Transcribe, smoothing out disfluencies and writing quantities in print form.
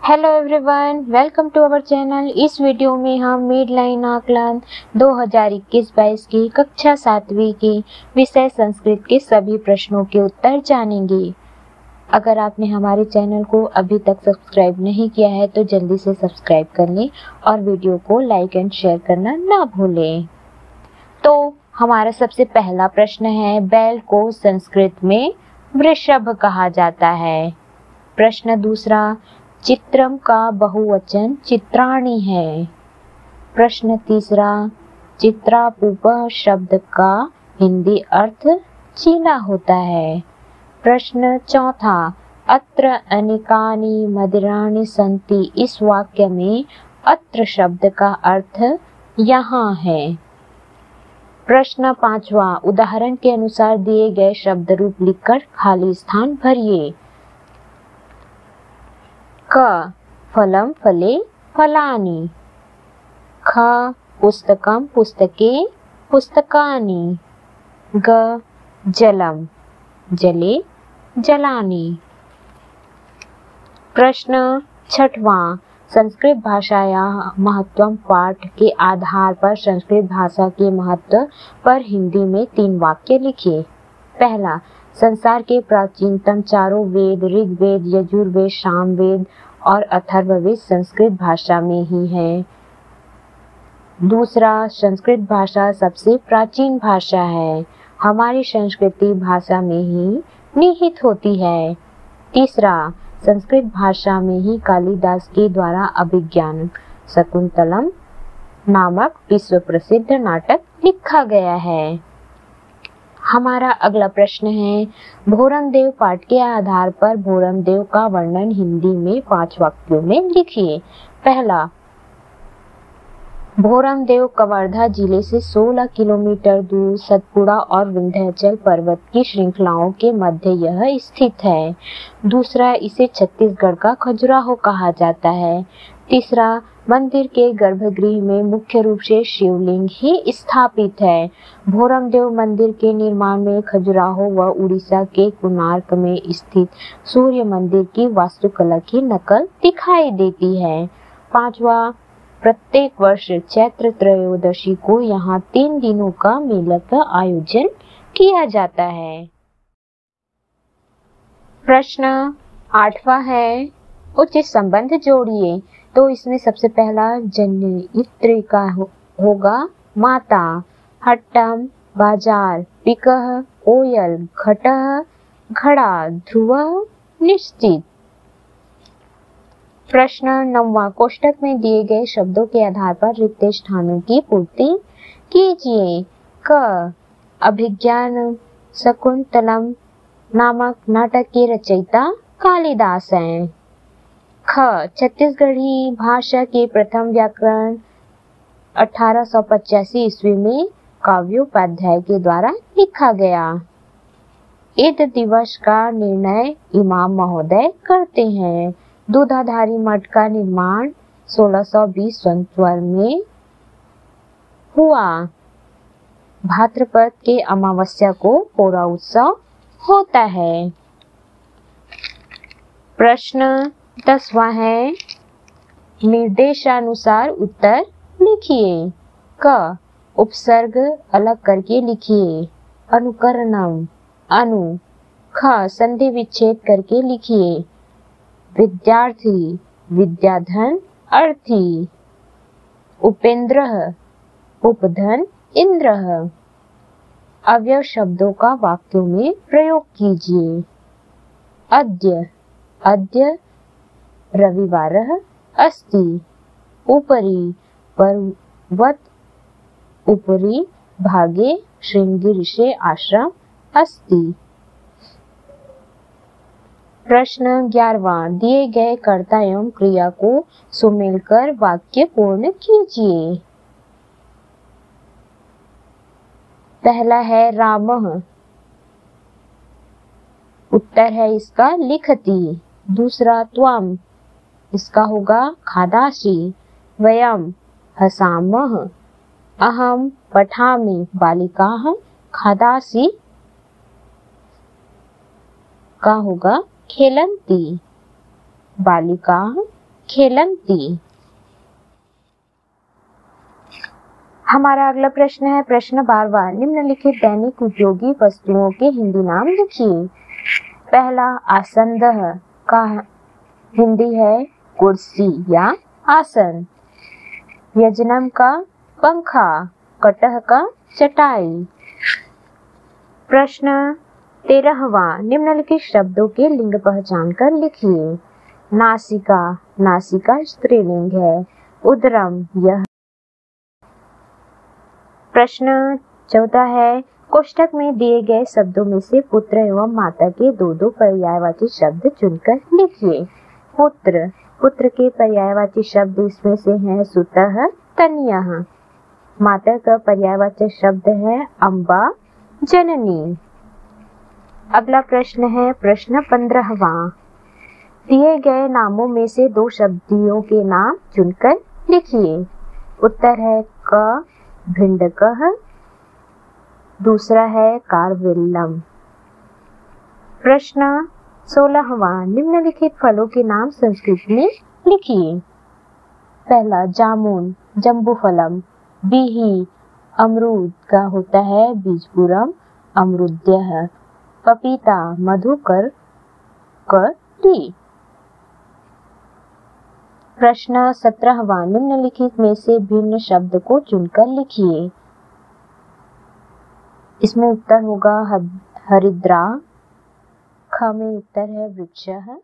Hello everyone, welcome to our channel. इस video में हम मिड लाइन आकलन 2021-22 की कक्षा 7वीं की विषय संस्कृत के सभी प्रश्नों के उत्तर जानेंगे। अगर आपने हमारे चैनल को अभी तक सब्सक्राइब नहीं किया है तो जल्दी से सब्सक्राइब कर लें और वीडियो को लाइक एंड शेयर करना ना भूलें। तो हमारा सबसे पहला प्रश्न है, बैल को संस्कृत में वृषभ कहा जाता है। प्रश्न दूसरा, चित्रम का बहुवचन चित्राणि है। प्रश्न तीसरा, चित्रापूप शब्द का हिंदी अर्थ चीला होता है। प्रश्न चौथा, अत्र अनेकानि मंदिराणि सन्ति, इस वाक्य में अत्र शब्द का अर्थ यहाँ है। प्रश्न पांचवा, उदाहरण के अनुसार दिए गए शब्द रूप लिखकर खाली स्थान भरिए। क फलम फले फलानि, ख पुस्तकम पुस्तके पुस्तकानि, ग जलम जले जलानि। प्रश्न छठवां, संस्कृत भाषा या महत्व पाठ के आधार पर संस्कृत भाषा के महत्व पर हिंदी में 3 वाक्य लिखिए। पहला, संसार के प्राचीनतम चारों वेद ऋग्वेद, यजुर्वेद, सामवेद और अथर्ववेद संस्कृत भाषा में ही है। दूसरा, संस्कृत भाषा सबसे प्राचीन भाषा है, हमारी संस्कृति भाषा में ही निहित होती है। तीसरा, संस्कृत भाषा में ही कालिदास के द्वारा अभिज्ञान शकुंतलम नामक विश्व प्रसिद्ध नाटक लिखा गया है। हमारा अगला प्रश्न है, भोरमदेव पाठ के आधार पर भोरमदेव का वर्णन हिंदी में 5 वाक्यों में लिखिए। पहला, भोरमदेव कवर्धा जिले से 16 किलोमीटर दूर सतपुड़ा और विंध्याचल पर्वत की श्रृंखलाओं के मध्य यह स्थित है। दूसरा, इसे छत्तीसगढ़ का खजुराहो कहा जाता है। तीसरा, मंदिर के गर्भगृह में मुख्य रूप से शिवलिंग ही स्थापित है। भोरमदेव मंदिर के निर्माण में खजुराहो व उड़ीसा के कोणार्क में स्थित सूर्य मंदिर की वास्तुकला की नकल दिखाई देती है। पांचवा, प्रत्येक वर्ष चैत्र त्रयोदशी को यहाँ 3 दिनों का मेला का आयोजन किया जाता है। प्रश्न 8वां है, उचित संबंध जोड़िए। तो इसमें सबसे पहला जनित्र का होगा माता, हट्टम बाजार, पिकह कोयल, घटह घड़ा, ध्रुव निश्चित। प्रश्न 9वां, कोष्टक में दिए गए शब्दों के आधार पर रिक्त स्थानों की पूर्ति कीजिए। क अभिज्ञान शकुंतलम नामक नाटक के रचयिता कालिदास हैं। ख छत्तीसगढ़ी भाषा के प्रथम व्याकरण 1885 ईस्वी में काव्योपाध्याय के द्वारा लिखा गया। ईद दिवस का निर्णय इमाम महोदय करते हैं। दूधाधारी मठ का निर्माण 1620 संवत्सर में हुआ। भाद्रपद के अमावस्या को पोरा उत्सव होता है। प्रश्न 10वां है, निर्देशानुसार उत्तर लिखिए। क उपसर्ग अलग करके लिखिए। अनुकरणम अनु। ख संधि विच्छेद करके लिखिए। विद्यार्थी विद्याधन अर्थी। उपेंद्रः उपधन इंद्रः। अव्यय शब्दों का वाक्यों में प्रयोग कीजिए। अद्य अद्य रविवारः अस्ति। उपरि पर्वत उपरि भागे श्रृंगीरसे आश्रम अस्ति। प्रश्न 11वां, दिए गए कर्ता एवं क्रिया को सुमेलकर वाक्य पूर्ण कीजिए। पहला है रामः, उत्तर है इसका लिखति। दूसरा त्वम, इसका होगा खादासि। वयम हसामः। अहम पठामि। बालिकाः खादासि का होगा खेलन्ति। बालिकाः खेलंती। हमारा अगला प्रश्न है प्रश्न 12वां, निम्नलिखित दैनिक उपयोगी वस्तुओं के हिंदी नाम लिखिए। पहला आसंदह का हिंदी है कुर्सी या आसन। व्यजनम का पंखा, कटह का चटाई। प्रश्न 13वां, निम्नलिखित शब्दों के लिंग पहचान कर लिखिए। नासिका, नासिका स्त्रीलिंग है। उदरम, यह। प्रश्न 14 है, कोष्ठक में दिए गए शब्दों में से पुत्र एवं माता के दो दो पर्यायवाची शब्द चुनकर लिखिए। पुत्र, पुत्र के पर्यायवाची शब्द इसमें से हैं सुतः, तनयः। माता का पर्यायवाची शब्द है अम्बा, जननी। अगला प्रश्न है प्रश्न 15वां, दिए गए नामों में से दो शब्दियों के नाम चुनकर लिखिए। उत्तर है क भिंडकः, दूसरा है कारवेल्लम। प्रश्न 16वां, निम्नलिखित फलों के नाम संस्कृत में लिखिए। पहला जामुन, जम्बूफलम। बिही, अमरूद का होता है बीजपुरम, अमरूद्यः। पपीता, मधुकरकटी। प्रश्न 17वां, निम्नलिखित में से भिन्न शब्द को चुनकर लिखिए। इसमें उत्तर होगा हरिद्रा। ख में उत्तर है वृक्षः।